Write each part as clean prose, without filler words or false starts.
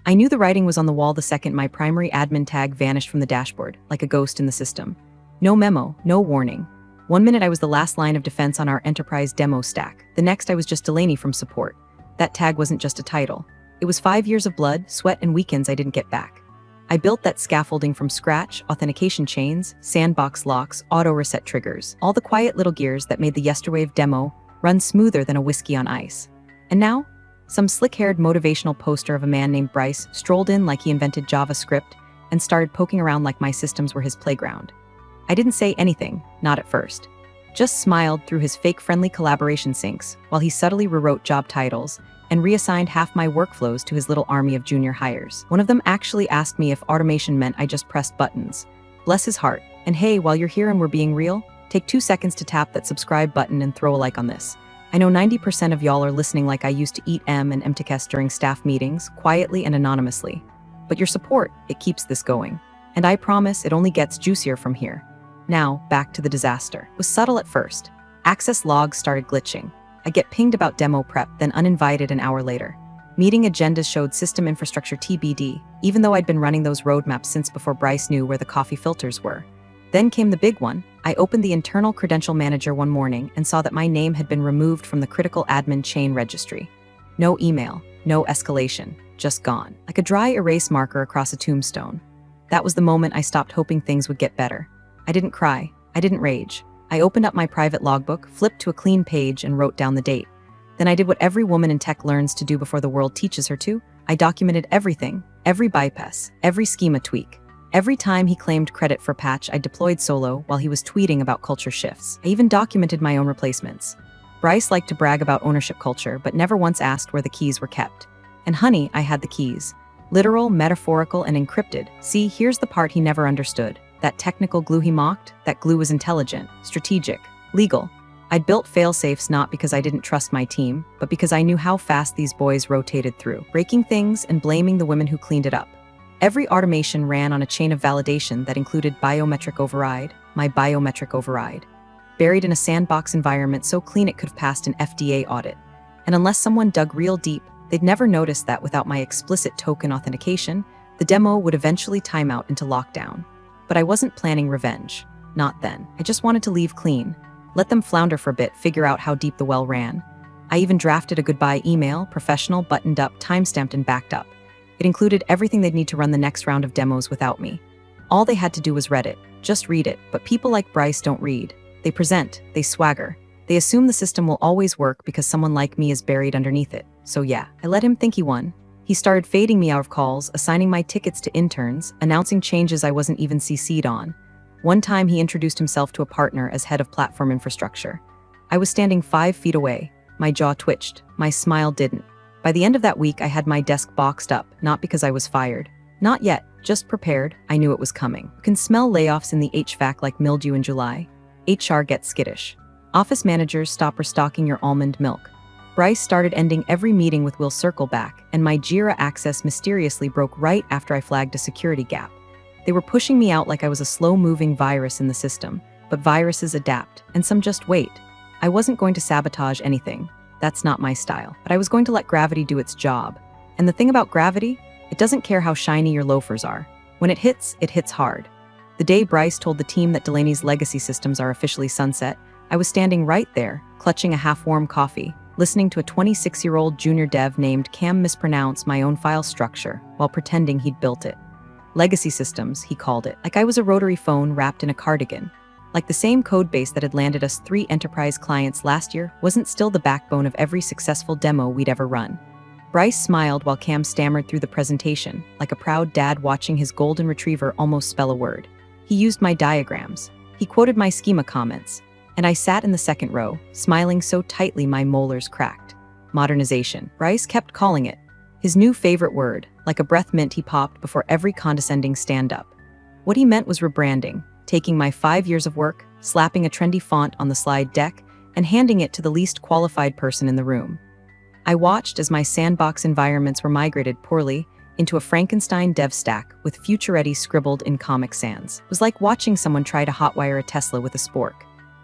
I knew the writing was on the wall the second my primary admin tag vanished from the dashboard, like a ghost in the system. No memo, no warning. One minute I was the last line of defense on our enterprise demo stack. The next I was just Delaney from support. That tag wasn't just a title. It was 5 years of blood, sweat, and weekends I didn't get back. I built that scaffolding from scratch, authentication chains, sandbox locks, auto-reset triggers, all the quiet little gears that made the Yesterwave demo run smoother than a whiskey on ice. And now, some slick-haired motivational poster of a man named Bryce strolled in like he invented JavaScript and started poking around like my systems were his playground. I didn't say anything, not at first. Just smiled through his fake friendly collaboration syncs while he subtly rewrote job titles and reassigned half my workflows to his little army of junior hires. One of them actually asked me if automation meant I just pressed buttons. Bless his heart. And hey, while you're here and we're being real, take 2 seconds to tap that subscribe button and throw a like on this. I know 90% of y'all are listening like I used to eat M and MTKS during staff meetings, quietly and anonymously. But your support, it keeps this going. And I promise it only gets juicier from here. Now, back to the disaster. It was subtle at first. Access logs started glitching. I get pinged about demo prep, then uninvited an hour later. Meeting agendas showed system infrastructure TBD, even though I'd been running those roadmaps since before Bryce knew where the coffee filters were. Then came the big one. I opened the internal credential manager one morning and saw that my name had been removed from the critical admin chain registry. No email, no escalation, just gone. Like a dry erase marker across a tombstone. That was the moment I stopped hoping things would get better. I didn't cry. I didn't rage. I opened up my private logbook, flipped to a clean page, and wrote down the date. Then I did what every woman in tech learns to do before the world teaches her to. I documented everything, every bypass, every schema tweak. Every time he claimed credit for patch I deployed solo while he was tweeting about culture shifts. I even documented my own replacements. Bryce liked to brag about ownership culture, but never once asked where the keys were kept. And honey, I had the keys. Literal, metaphorical, and encrypted. See, here's the part he never understood. That technical glue he mocked, that glue was intelligent, strategic, legal. I'd built fail-safes not because I didn't trust my team, but because I knew how fast these boys rotated through, breaking things and blaming the women who cleaned it up. Every automation ran on a chain of validation that included biometric override, my biometric override, buried in a sandbox environment so clean it could have passed an FDA audit. And unless someone dug real deep, they'd never notice that without my explicit token authentication, the demo would eventually time out into lockdown. But I wasn't planning revenge. Not then. I just wanted to leave clean. Let them flounder for a bit, figure out how deep the well ran. I even drafted a goodbye email, professional, buttoned up, timestamped, and backed up. It included everything they'd need to run the next round of demos without me. All they had to do was read it. Just read it. But people like Bryce don't read. They present. They swagger. They assume the system will always work because someone like me is buried underneath it. So yeah, I let him think he won. He started fading me out of calls, assigning my tickets to interns, announcing changes I wasn't even CC'd on. One time he introduced himself to a partner as head of platform infrastructure. I was standing 5 feet away. My jaw twitched. My smile didn't. By the end of that week, I had my desk boxed up, not because I was fired. Not yet, just prepared. I knew it was coming. You can smell layoffs in the HVAC like mildew in July. HR gets skittish. Office managers stop restocking your almond milk. Bryce started ending every meeting with "We'll circle back," and my Jira access mysteriously broke right after I flagged a security gap. They were pushing me out like I was a slow-moving virus in the system, but viruses adapt, and some just wait. I wasn't going to sabotage anything. That's not my style. But I was going to let gravity do its job. And the thing about gravity, it doesn't care how shiny your loafers are. When it hits hard. The day Bryce told the team that Delaney's legacy systems are officially sunset, I was standing right there, clutching a half-warm coffee, listening to a 26-year-old junior dev named Cam mispronounce my own file structure while pretending he'd built it. Legacy systems, he called it, like I was a rotary phone wrapped in a cardigan. Like the same code base that had landed us 3 enterprise clients last year wasn't still the backbone of every successful demo we'd ever run. Bryce smiled while Cam stammered through the presentation, like a proud dad watching his golden retriever almost spell a word. He used my diagrams. He quoted my schema comments. And I sat in the second row, smiling so tightly my molars cracked. Modernization. Bryce kept calling it. His new favorite word, like a breath mint he popped before every condescending stand-up. What he meant was rebranding, taking my 5 years of work, slapping a trendy font on the slide deck, and handing it to the least qualified person in the room. I watched as my sandbox environments were migrated poorly into a Frankenstein dev stack with Future Ready scribbled in Comic Sans. It was like watching someone try to hotwire a Tesla with a spork.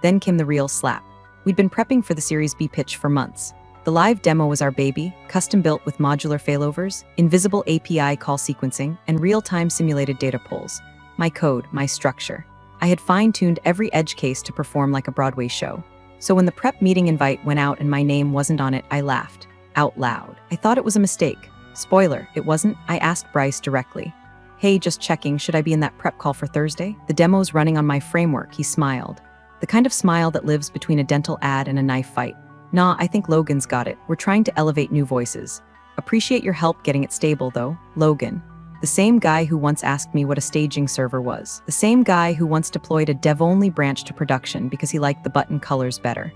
Then came the real slap. We'd been prepping for the Series B pitch for months. The live demo was our baby, custom-built with modular failovers, invisible API call sequencing, and real-time simulated data pulls. My code, my structure. I had fine-tuned every edge case to perform like a Broadway show. So when the prep meeting invite went out and my name wasn't on it, I laughed. Out loud. I thought it was a mistake. Spoiler, it wasn't. I asked Bryce directly. Hey, just checking, should I be in that prep call for Thursday? The demo's running on my framework, he smiled. The kind of smile that lives between a dental ad and a knife fight. Nah, I think Logan's got it. We're trying to elevate new voices. Appreciate your help getting it stable, though. Logan. The same guy who once asked me what a staging server was. The same guy who once deployed a dev-only branch to production because he liked the button colors better.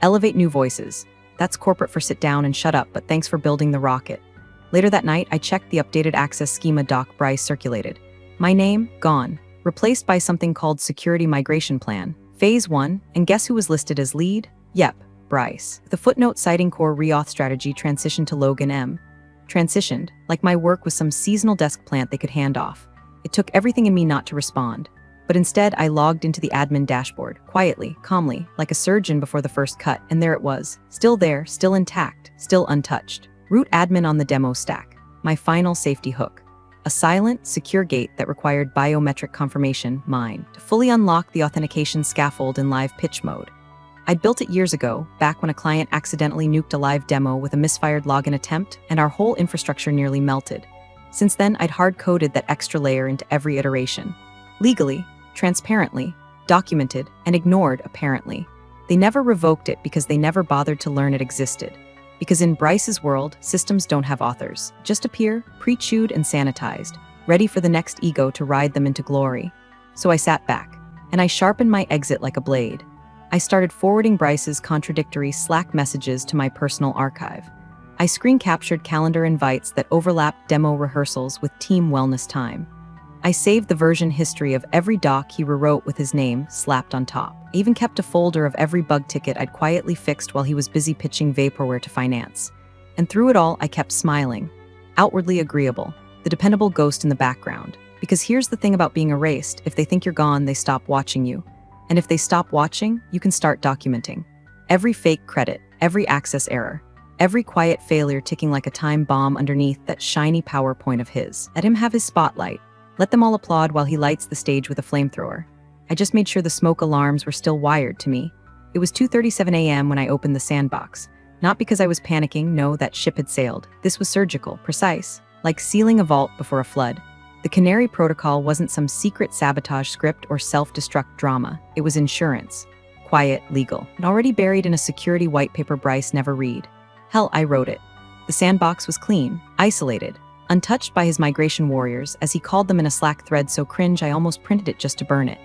Elevate new voices. That's corporate for sit down and shut up, but thanks for building the rocket. Later that night, I checked the updated access schema doc Bryce circulated. My name, gone. Replaced by something called Security Migration Plan. Phase 1, and guess who was listed as lead? Yep. Bryce. The footnote citing core reauth strategy transitioned to Logan M. Transitioned, like my work was some seasonal desk plant they could hand off. It took everything in me not to respond. But instead, I logged into the admin dashboard, quietly, calmly, like a surgeon before the first cut, and there it was. Still there, still intact, still untouched. Root admin on the demo stack. My final safety hook. A silent, secure gate that required biometric confirmation, mine, to fully unlock the authentication scaffold in live pitch mode. I'd built it years ago, back when a client accidentally nuked a live demo with a misfired login attempt, and our whole infrastructure nearly melted. Since then, I'd hard-coded that extra layer into every iteration. Legally, transparently, documented, and ignored, apparently. They never revoked it because they never bothered to learn it existed. Because in Bryce's world, systems don't have authors, just appear, pre-chewed and sanitized, ready for the next ego to ride them into glory. So I sat back, and I sharpened my exit like a blade. I started forwarding Bryce's contradictory Slack messages to my personal archive. I screen-captured calendar invites that overlapped demo rehearsals with team wellness time. I saved the version history of every doc he rewrote with his name slapped on top. I even kept a folder of every bug ticket I'd quietly fixed while he was busy pitching vaporware to finance. And through it all, I kept smiling. Outwardly agreeable, the dependable ghost in the background. Because here's the thing about being erased, if they think you're gone, they stop watching you. And if they stop watching, you can start documenting. Every fake credit, every access error, every quiet failure ticking like a time bomb underneath that shiny PowerPoint of his. Let him have his spotlight. Let them all applaud while he lights the stage with a flamethrower. I just made sure the smoke alarms were still wired to me. It was 2:37 a.m. when I opened the sandbox. Not because I was panicking, no, that ship had sailed. This was surgical, precise, like sealing a vault before a flood. The Canary Protocol wasn't some secret sabotage script or self-destruct drama. It was insurance. Quiet, legal, and already buried in a security white paper Bryce never read. Hell, I wrote it. The sandbox was clean, isolated, untouched by his migration warriors, as he called them in a Slack thread so cringe I almost printed it just to burn it.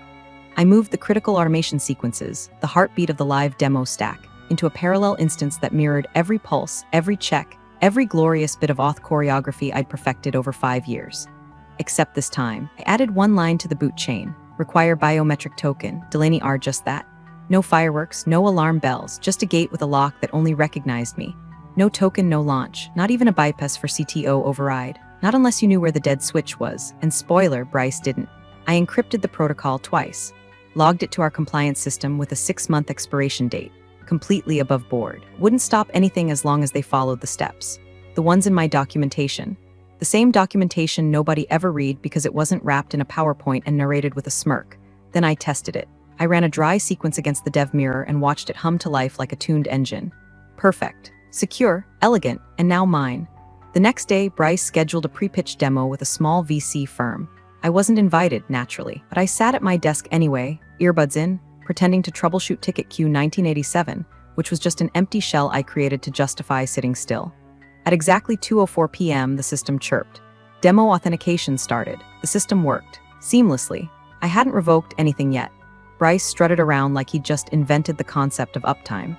I moved the critical automation sequences, the heartbeat of the live demo stack, into a parallel instance that mirrored every pulse, every check, every glorious bit of auth choreography I'd perfected over 5 years. Except this time, I added one line to the boot chain. Require biometric token, Delaney R just that. No fireworks, no alarm bells, just a gate with a lock that only recognized me. No token, no launch, not even a bypass for CTO override. Not unless you knew where the dead switch was, and spoiler, Bryce didn't. I encrypted the protocol twice. Logged it to our compliance system with a 6-month expiration date. Completely above board. Wouldn't stop anything as long as they followed the steps. The ones in my documentation. The same documentation nobody ever read because it wasn't wrapped in a PowerPoint and narrated with a smirk. Then I tested it. I ran a dry sequence against the dev mirror and watched it hum to life like a tuned engine. Perfect. Secure, elegant, and now mine. The next day, Bryce scheduled a pre-pitch demo with a small VC firm. I wasn't invited, naturally, but I sat at my desk anyway, earbuds in, pretending to troubleshoot ticket queue 1987, which was just an empty shell I created to justify sitting still. At exactly 2:04 p.m., the system chirped. Demo authentication started. The system worked. Seamlessly. I hadn't revoked anything yet. Bryce strutted around like he'd just invented the concept of uptime.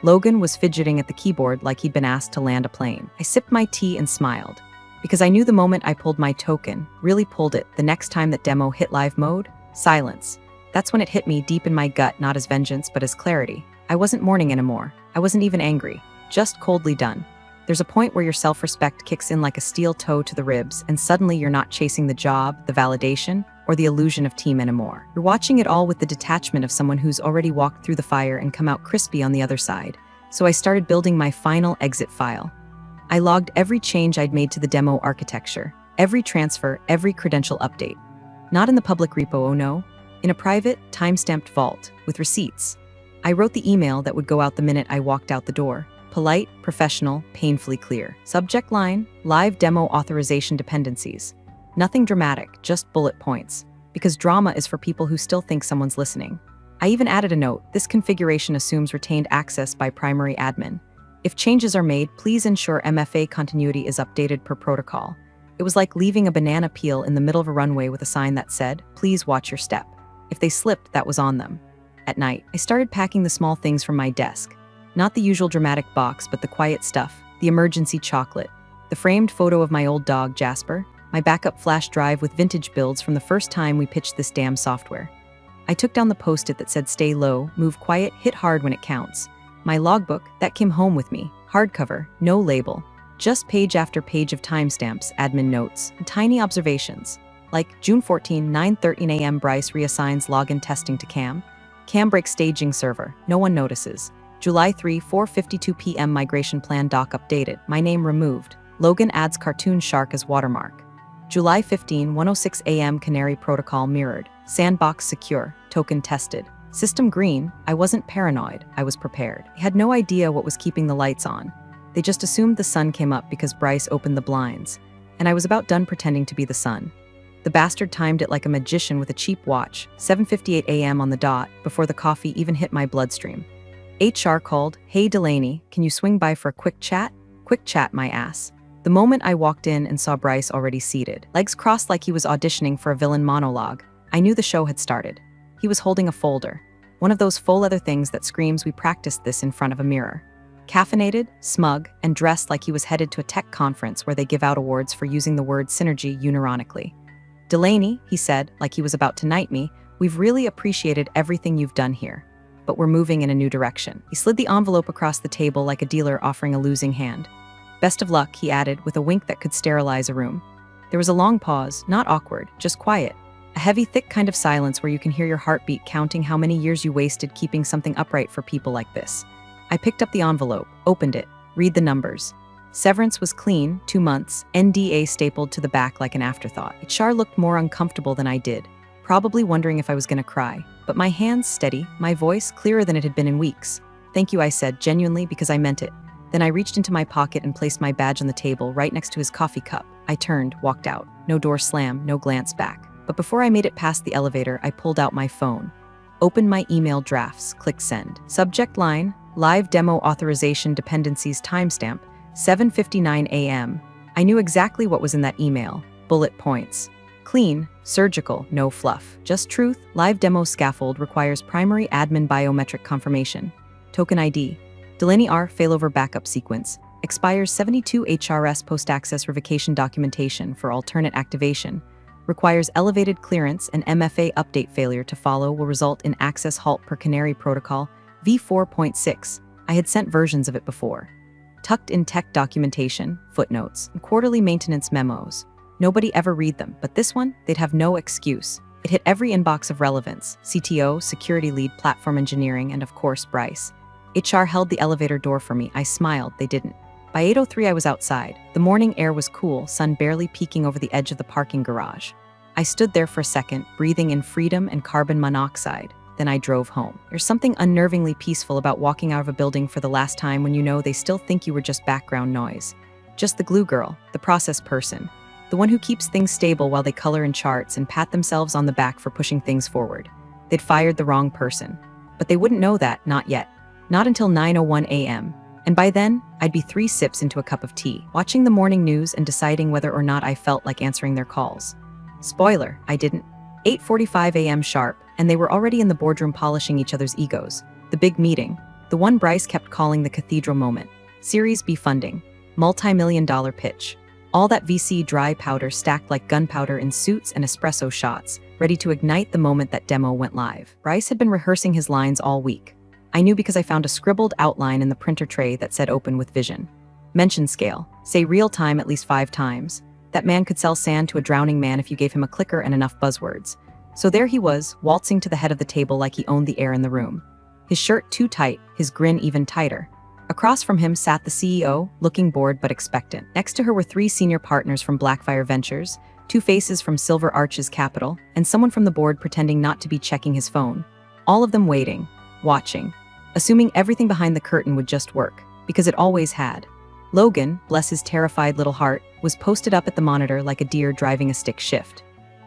Logan was fidgeting at the keyboard like he'd been asked to land a plane. I sipped my tea and smiled. Because I knew the moment I pulled my token, really pulled it, the next time that demo hit live mode, silence. That's when it hit me deep in my gut, not as vengeance, but as clarity. I wasn't mourning anymore. I wasn't even angry. Just coldly done. There's a point where your self-respect kicks in like a steel toe to the ribs, and suddenly you're not chasing the job, the validation, or the illusion of team anymore. You're watching it all with the detachment of someone who's already walked through the fire and come out crispy on the other side. So I started building my final exit file. I logged every change I'd made to the demo architecture, every transfer, every credential update. Not in the public repo, oh no, in a private, time-stamped vault with receipts. I wrote the email that would go out the minute I walked out the door. Polite, professional, painfully clear. Subject line, live demo authorization dependencies. Nothing dramatic, just bullet points. Because drama is for people who still think someone's listening. I even added a note: this configuration assumes retained access by primary admin. If changes are made, please ensure MFA continuity is updated per protocol. It was like leaving a banana peel in the middle of a runway with a sign that said, please watch your step. If they slipped, that was on them. At night, I started packing the small things from my desk. Not the usual dramatic box, but the quiet stuff, the emergency chocolate, the framed photo of my old dog, Jasper, my backup flash drive with vintage builds from the first time we pitched this damn software. I took down the post-it that said stay low, move quiet, hit hard when it counts. My logbook, that came home with me, hardcover, no label. Just page after page of timestamps, admin notes, and tiny observations. Like June 14, 9:13 a.m. Bryce reassigns login testing to Cam. Cam breaks staging server, no one notices. July 3, 4:52 p.m. migration plan doc updated, my name removed. Logan adds cartoon shark as watermark. July 15, 1:06 a.m. Canary protocol mirrored. Sandbox secure, token tested. System green, I wasn't paranoid, I was prepared. I had no idea what was keeping the lights on. They just assumed the sun came up because Bryce opened the blinds, and I was about done pretending to be the sun. The bastard timed it like a magician with a cheap watch, 7:58 a.m. on the dot, before the coffee even hit my bloodstream. HR called, hey Delaney, can you swing by for a quick chat? Quick chat, my ass. The moment I walked in and saw Bryce already seated, legs crossed like he was auditioning for a villain monologue, I knew the show had started. He was holding a folder, one of those faux leather things that screams we practiced this in front of a mirror. Caffeinated, smug, and dressed like he was headed to a tech conference where they give out awards for using the word synergy unironically. Delaney, he said, like he was about to knight me, we've really appreciated everything you've done here, but we're moving in a new direction. He slid the envelope across the table like a dealer offering a losing hand. Best of luck, he added, with a wink that could sterilize a room. There was a long pause, not awkward, just quiet. A heavy, thick kind of silence where you can hear your heartbeat counting how many years you wasted keeping something upright for people like this. I picked up the envelope, opened it, read the numbers. Severance was clean, 2 months, NDA stapled to the back like an afterthought. HR looked more uncomfortable than I did, probably wondering if I was gonna cry. But my hands steady, my voice clearer than it had been in weeks. Thank you, I said, genuinely, because I meant it. Then I reached into my pocket and placed my badge on the table right next to his coffee cup. I turned, walked out. No door slam, no glance back. But before I made it past the elevator, I pulled out my phone. Opened my email drafts, click send. Subject line, live demo authorization dependencies timestamp, 7:59 a.m. I knew exactly what was in that email. Bullet points. Clean, surgical, no fluff. Just truth, live demo scaffold requires primary admin biometric confirmation. Token ID. Delaney R. failover backup sequence. Expires 72 HRS post-access revocation documentation for alternate activation. Requires elevated clearance and MFA update failure to follow will result in access halt per Canary protocol v4.6. I had sent versions of it before. Tucked in tech documentation, footnotes, and quarterly maintenance memos. Nobody ever read them, but this one, they'd have no excuse. It hit every inbox of relevance: CTO, security lead, platform engineering, and of course, Bryce. HR held the elevator door for me. I smiled, they didn't. By 8:03 I was outside. The morning air was cool, sun barely peeking over the edge of the parking garage. I stood there for a second, breathing in freedom and carbon monoxide. Then I drove home. There's something unnervingly peaceful about walking out of a building for the last time when you know they still think you were just background noise. Just the glue girl, the process person, the one who keeps things stable while they color in charts and pat themselves on the back for pushing things forward. They'd fired the wrong person. But they wouldn't know that, not yet. Not until 9:01 a.m. And by then, I'd be 3 sips into a cup of tea, watching the morning news and deciding whether or not I felt like answering their calls. Spoiler, I didn't. 8:45 a.m. sharp, and they were already in the boardroom polishing each other's egos. The big meeting, the one Bryce kept calling the cathedral moment. Series B funding, multi-million-dollar pitch. All that VC dry powder stacked like gunpowder in suits and espresso shots, ready to ignite the moment that demo went live. Bryce had been rehearsing his lines all week. I knew because I found a scribbled outline in the printer tray that said open with vision. Mention scale, say real time at least 5 times. That man could sell sand to a drowning man if you gave him a clicker and enough buzzwords. So there he was, waltzing to the head of the table like he owned the air in the room. His shirt too tight, his grin even tighter. Across from him sat the CEO, looking bored but expectant. Next to her were three senior partners from Blackfire Ventures, two faces from Silver Arches Capital, and someone from the board pretending not to be checking his phone. All of them waiting, watching, assuming everything behind the curtain would just work, because it always had. Logan, bless his terrified little heart, was posted up at the monitor like a deer driving a stick shift.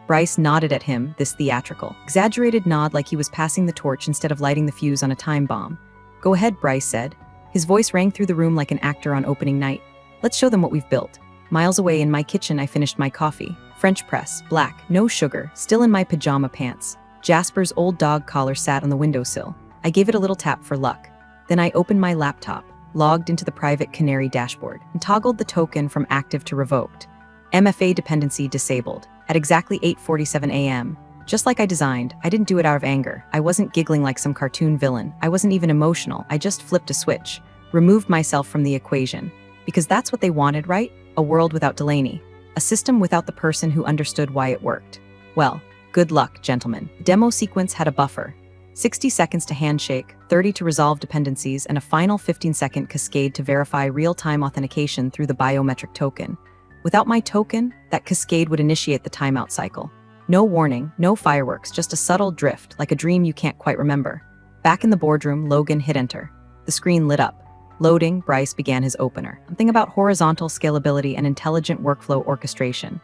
Bryce nodded at him, this theatrical, exaggerated nod like he was passing the torch instead of lighting the fuse on a time bomb. "Go ahead," Bryce said. His voice rang through the room like an actor on opening night. "Let's show them what we've built." Miles away in my kitchen, I finished my coffee. French press, black, no sugar, still in my pajama pants. Jasper's old dog collar sat on the windowsill. I gave it a little tap for luck. Then I opened my laptop, logged into the private Canary dashboard, and toggled the token from active to revoked. MFA dependency disabled. At exactly 8:47 a.m., just like I designed, I didn't do it out of anger. I wasn't giggling like some cartoon villain. I wasn't even emotional. I just flipped a switch, removed myself from the equation. Because that's what they wanted, right? A world without Delaney. A system without the person who understood why it worked. Well, good luck, gentlemen. The demo sequence had a buffer. 60 seconds to handshake, 30 to resolve dependencies, and a final 15-second cascade to verify real-time authentication through the biometric token. Without my token, that cascade would initiate the timeout cycle. No warning, no fireworks, just a subtle drift, like a dream you can't quite remember. Back in the boardroom, Logan hit enter. The screen lit up. Loading, Bryce began his opener. Something about horizontal scalability and intelligent workflow orchestration.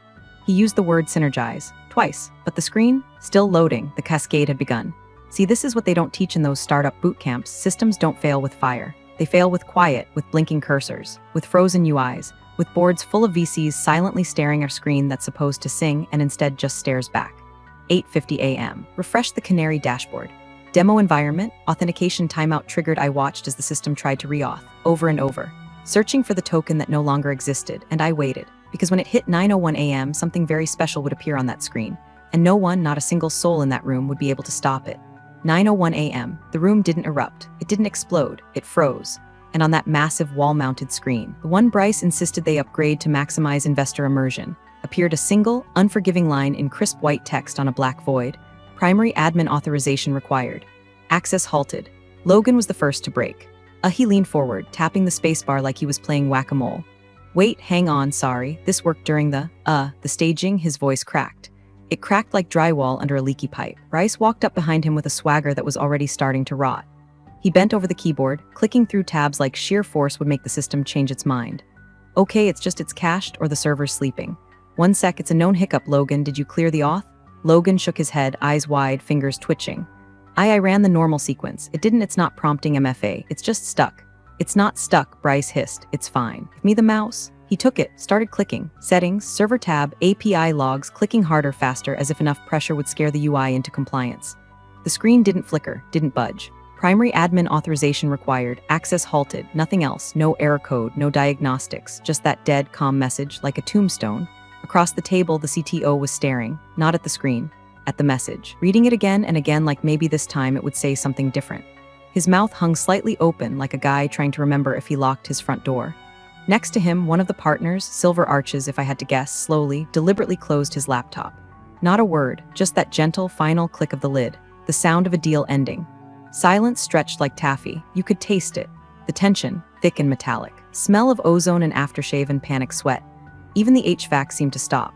He used the word synergize, twice, but the screen, still loading, the cascade had begun. See, this is what they don't teach in those startup boot camps. Systems don't fail with fire. They fail with quiet, with blinking cursors, with frozen UIs, with boards full of VCs silently staring at a screen that's supposed to sing and instead just stares back. 8:50 a.m. Refresh the Canary dashboard. Demo environment, authentication timeout triggered. I watched as the system tried to re-auth, over and over, searching for the token that no longer existed, and I waited, because when it hit 9:01 a.m., something very special would appear on that screen, and no one, not a single soul in that room would be able to stop it. 9:01 a.m., the room didn't erupt, it didn't explode, it froze. And on that massive wall-mounted screen, the one Bryce insisted they upgrade to maximize investor immersion, appeared a single, unforgiving line in crisp white text on a black void. Primary admin authorization required. Access halted. Logan was the first to break. He leaned forward, tapping the spacebar like he was playing whack-a-mole. "Wait, hang on, sorry. This worked during the staging," his voice cracked. It cracked like drywall under a leaky pipe. Bryce walked up behind him with a swagger that was already starting to rot. He bent over the keyboard, clicking through tabs like sheer force would make the system change its mind. "Okay, it's cached or the server's sleeping. One sec, it's a known hiccup, Logan. Did you clear the auth?" Logan shook his head, eyes wide, fingers twitching. I ran the normal sequence. It's not prompting MFA. It's just stuck." "It's not stuck," Bryce hissed. "It's fine. Give me the mouse." He took it, started clicking. Settings, server tab, API logs, clicking harder, faster, as if enough pressure would scare the UI into compliance. The screen didn't flicker, didn't budge. Primary admin authorization required, access halted, nothing else, no error code, no diagnostics, just that dead, calm message, like a tombstone. Across the table, the CTO was staring, not at the screen, at the message, reading it again and again like maybe this time it would say something different. His mouth hung slightly open like a guy trying to remember if he locked his front door. Next to him, one of the partners, Silver Arches if I had to guess, slowly, deliberately closed his laptop. Not a word, just that gentle, final click of the lid, the sound of a deal ending. Silence stretched like taffy. You could taste it. The tension, thick and metallic. Smell of ozone and aftershave and panic sweat. Even the HVAC seemed to stop.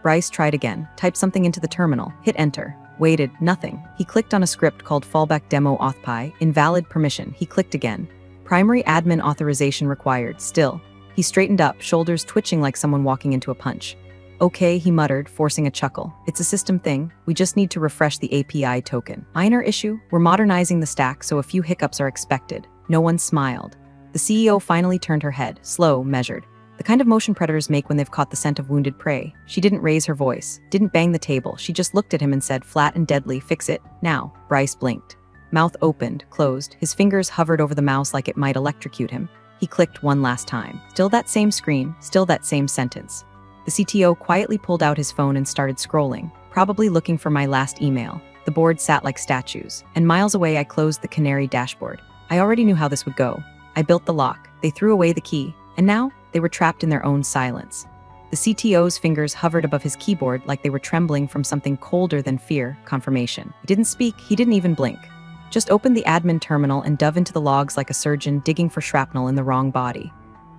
Bryce tried again, typed something into the terminal, hit enter, waited, nothing. He clicked on a script called fallback demo authpy, invalid permission. He clicked again. Primary admin authorization required, still. He straightened up, shoulders twitching like someone walking into a punch. "Okay," he muttered, forcing a chuckle. "It's a system thing. We just need to refresh the API token. Minor issue. We're modernizing the stack, so a few hiccups are expected." No one smiled. The CEO finally turned her head, slow, measured. The kind of motion predators make when they've caught the scent of wounded prey. She didn't raise her voice, didn't bang the table. She just looked at him and said, flat and deadly, "Fix it, now." Bryce blinked. Mouth opened, closed. His fingers hovered over the mouse like it might electrocute him. He clicked one last time. Still that same screen, still that same sentence. The CTO quietly pulled out his phone and started scrolling, probably looking for my last email. The board sat like statues, and miles away I closed the Canary dashboard. I already knew how this would go. I built the lock, they threw away the key, and now they were trapped in their own silence. The CTO's fingers hovered above his keyboard like they were trembling from something colder than fear, confirmation. He didn't speak, he didn't even blink. Just opened the admin terminal and dove into the logs like a surgeon digging for shrapnel in the wrong body.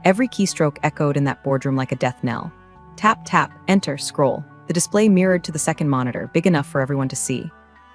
Every keystroke echoed in that boardroom like a death knell. Tap, tap, enter, scroll. The display mirrored to the second monitor, big enough for everyone to see.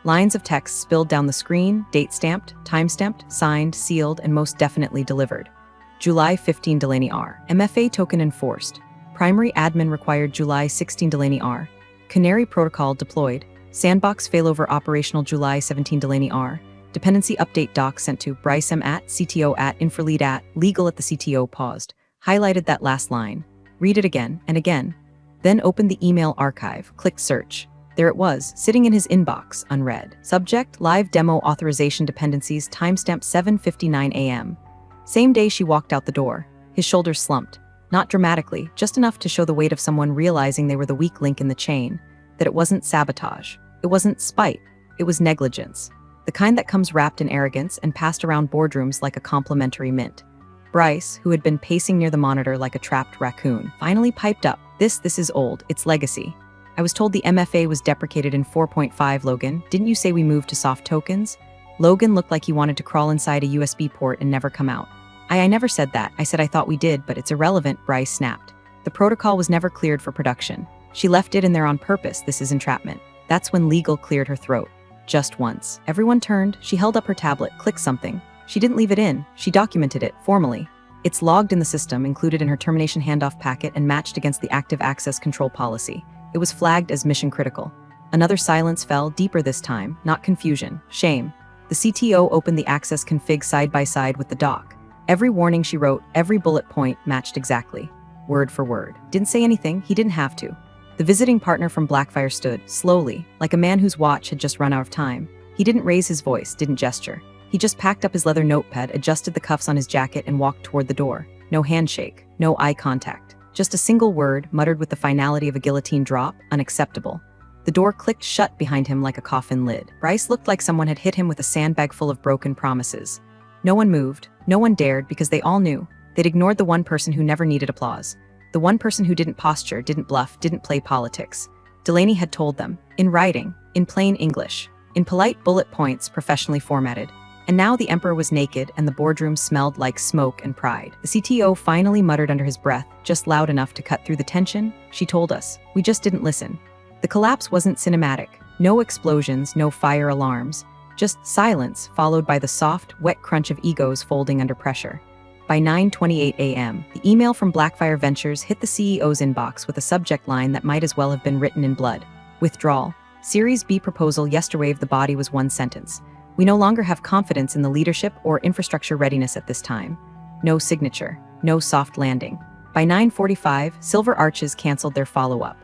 Lines of text spilled down the screen, date-stamped, time-stamped, signed, sealed, and most definitely delivered. July 15 Delaney R. MFA token enforced. Primary admin required July 16 Delaney R. Canary protocol deployed. Sandbox failover operational July 17 Delaney R. Dependency update doc sent to Bryce M at CTO at Infralead at legal at the CTO paused. Highlighted that last line. Read it again and again. Then opened the email archive, clicked search. There it was, sitting in his inbox, unread. Subject, live demo authorization dependencies, timestamp 7:59 a.m. Same day she walked out the door. His shoulders slumped. Not dramatically, just enough to show the weight of someone realizing they were the weak link in the chain. That it wasn't sabotage. It wasn't spite. It was negligence. The kind that comes wrapped in arrogance and passed around boardrooms like a complimentary mint. Bryce, who had been pacing near the monitor like a trapped raccoon, finally piped up. This is old. It's legacy. I was told the MFA was deprecated in 4.5, Logan. Didn't you say we moved to soft tokens? Logan looked like he wanted to crawl inside a USB port and never come out. I never said that. I said I thought we did, but it's irrelevant, Bryce snapped. The protocol was never cleared for production. She left it in there on purpose. This is entrapment. That's when legal cleared her throat. Just once. Everyone turned. She held up her tablet, clicked something. She didn't leave it in. She documented it, formally. It's logged in the system, included in her termination handoff packet, and matched against the active access control policy. It was flagged as mission critical. Another silence fell, deeper this time, not confusion, shame. The CTO opened the access config side by side with the doc. Every warning she wrote, every bullet point matched exactly. Word for word. Didn't say anything, he didn't have to. The visiting partner from Blackfire stood, slowly, like a man whose watch had just run out of time. He didn't raise his voice, didn't gesture. He just packed up his leather notepad, adjusted the cuffs on his jacket, and walked toward the door. No handshake, no eye contact. Just a single word, muttered with the finality of a guillotine drop, unacceptable. The door clicked shut behind him like a coffin lid. Bryce looked like someone had hit him with a sandbag full of broken promises. No one moved, no one dared, because they all knew. They'd ignored the one person who never needed applause. The one person who didn't posture, didn't bluff, didn't play politics. Delaney had told them, in writing, in plain English, in polite bullet points professionally formatted. And now the Emperor was naked and the boardroom smelled like smoke and pride. The CTO finally muttered under his breath, just loud enough to cut through the tension. She told us, we just didn't listen. The collapse wasn't cinematic. No explosions, no fire alarms. Just silence, followed by the soft, wet crunch of egos folding under pressure. By 9:28 a.m., the email from Blackfire Ventures hit the CEO's inbox with a subject line that might as well have been written in blood. Withdrawal. Series B proposal yesterday of the body was one sentence. We no longer have confidence in the leadership or infrastructure readiness at this time. No signature. No soft landing. By 9:45, Silver Arches canceled their follow-up.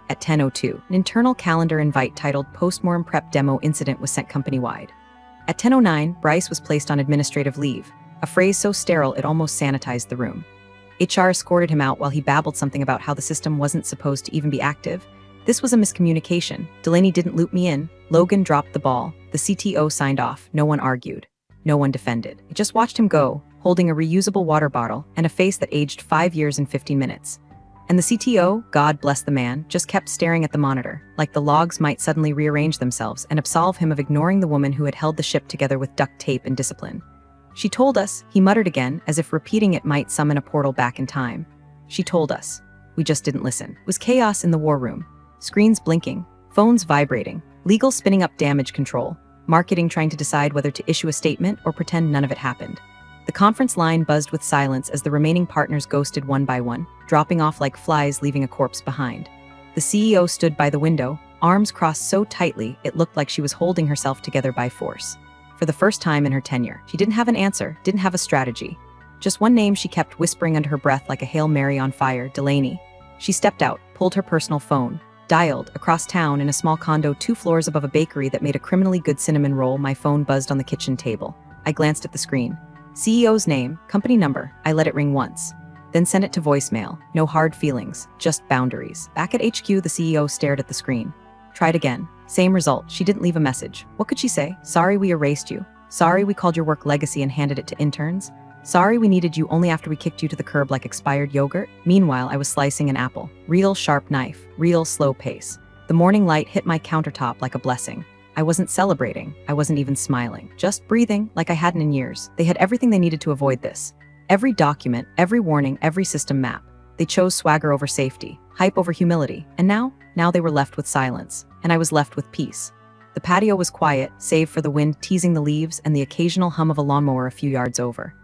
At 10:02, an internal calendar invite titled Postmortem Prep Demo Incident was sent company-wide. At 10:09, Bryce was placed on administrative leave, a phrase so sterile it almost sanitized the room. HR escorted him out while he babbled something about how the system wasn't supposed to even be active. This was a miscommunication. Delaney didn't loop me in. Logan dropped the ball. The CTO signed off. No one argued. No one defended. I just watched him go, holding a reusable water bottle and a face that aged 5 years and 15 minutes. And the CTO, God bless the man, just kept staring at the monitor, like the logs might suddenly rearrange themselves and absolve him of ignoring the woman who had held the ship together with duct tape and discipline. She told us, he muttered again, as if repeating it might summon a portal back in time. She told us. We just didn't listen. It was chaos in the war room. Screens blinking, phones vibrating, legal spinning up damage control, marketing trying to decide whether to issue a statement or pretend none of it happened. The conference line buzzed with silence as the remaining partners ghosted one by one, dropping off like flies leaving a corpse behind. The CEO stood by the window, arms crossed so tightly it looked like she was holding herself together by force. For the first time in her tenure, she didn't have an answer, didn't have a strategy. Just one name she kept whispering under her breath like a Hail Mary on fire, Delaney. She stepped out, pulled her personal phone, dialed, across town in a small condo 2 floors above a bakery that made a criminally good cinnamon roll. My phone buzzed on the kitchen table. I glanced at the screen. CEO's name, company number. I let it ring once. Then sent it to voicemail. No hard feelings, just boundaries. Back at HQ, the CEO stared at the screen. Tried again. Same result. She didn't leave a message. What could she say? Sorry we erased you. Sorry we called your work legacy and handed it to interns. Sorry we needed you only after we kicked you to the curb like expired yogurt. Meanwhile, I was slicing an apple. Real sharp knife. Real slow pace. The morning light hit my countertop like a blessing. I wasn't celebrating. I wasn't even smiling. Just breathing like I hadn't in years. They had everything they needed to avoid this. Every document, every warning, every system map. They chose swagger over safety, hype over humility. And now they were left with silence. And I was left with peace. The patio was quiet, save for the wind teasing the leaves and the occasional hum of a lawnmower a few yards over.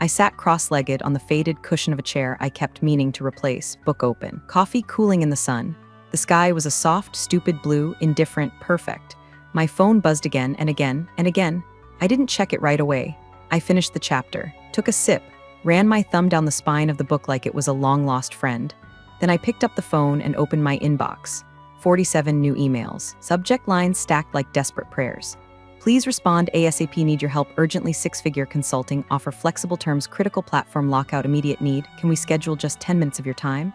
I sat cross-legged on the faded cushion of a chair I kept meaning to replace, book open, coffee cooling in the sun. The sky was a soft, stupid blue, indifferent, perfect. My phone buzzed again and again and again. I didn't check it right away. I finished the chapter, took a sip, ran my thumb down the spine of the book like it was a long-lost friend. Then I picked up the phone and opened my inbox. 47 new emails, subject lines stacked like desperate prayers. Please respond ASAP, need your help urgently, six-figure consulting, offer flexible terms, critical platform lockout, immediate need, can we schedule just 10 minutes of your time?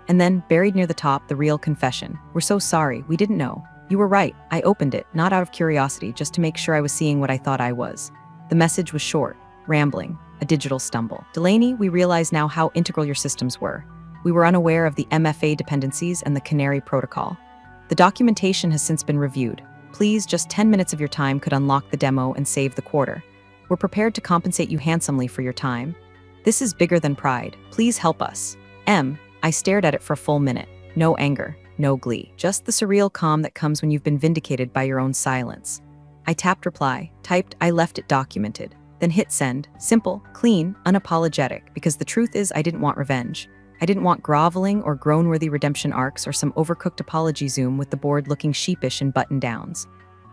And then, buried near the top, the real confession. We're so sorry, we didn't know. You were right, I opened it, not out of curiosity, just to make sure I was seeing what I thought I was. The message was short, rambling, a digital stumble. Delaney, we realize now how integral your systems were. We were unaware of the MFA dependencies and the Canary protocol. The documentation has since been reviewed. Please, just 10 minutes of your time could unlock the demo and save the quarter. We're prepared to compensate you handsomely for your time. This is bigger than pride. Please help us. I stared at it for a full minute. No anger, no glee. Just the surreal calm that comes when you've been vindicated by your own silence. I tapped reply, typed I left it documented, then hit send. Simple, clean, unapologetic, because the truth is I didn't want revenge. I didn't want groveling or groan-worthy redemption arcs or some overcooked apology Zoom with the board looking sheepish in button-downs.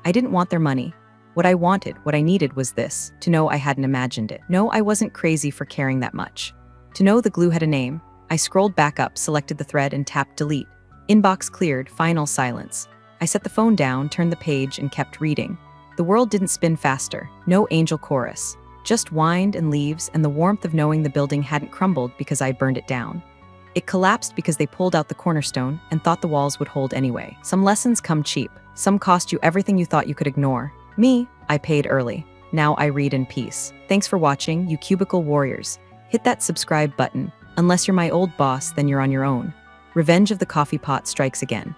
I didn't want their money. What I wanted, what I needed was this, to know I hadn't imagined it. No, I wasn't crazy for caring that much. To know the glue had a name. I scrolled back up, selected the thread and tapped delete. Inbox cleared, final silence. I set the phone down, turned the page and kept reading. The world didn't spin faster. No angel chorus. Just wind and leaves and the warmth of knowing the building hadn't crumbled because I'd burned it down. It collapsed because they pulled out the cornerstone and thought the walls would hold anyway. Some lessons come cheap. Some cost you everything you thought you could ignore. Me, I paid early. Now I read in peace. Thanks for watching, you cubicle warriors. Hit that subscribe button. Unless you're my old boss, then you're on your own. Revenge of the Coffee Pot strikes again.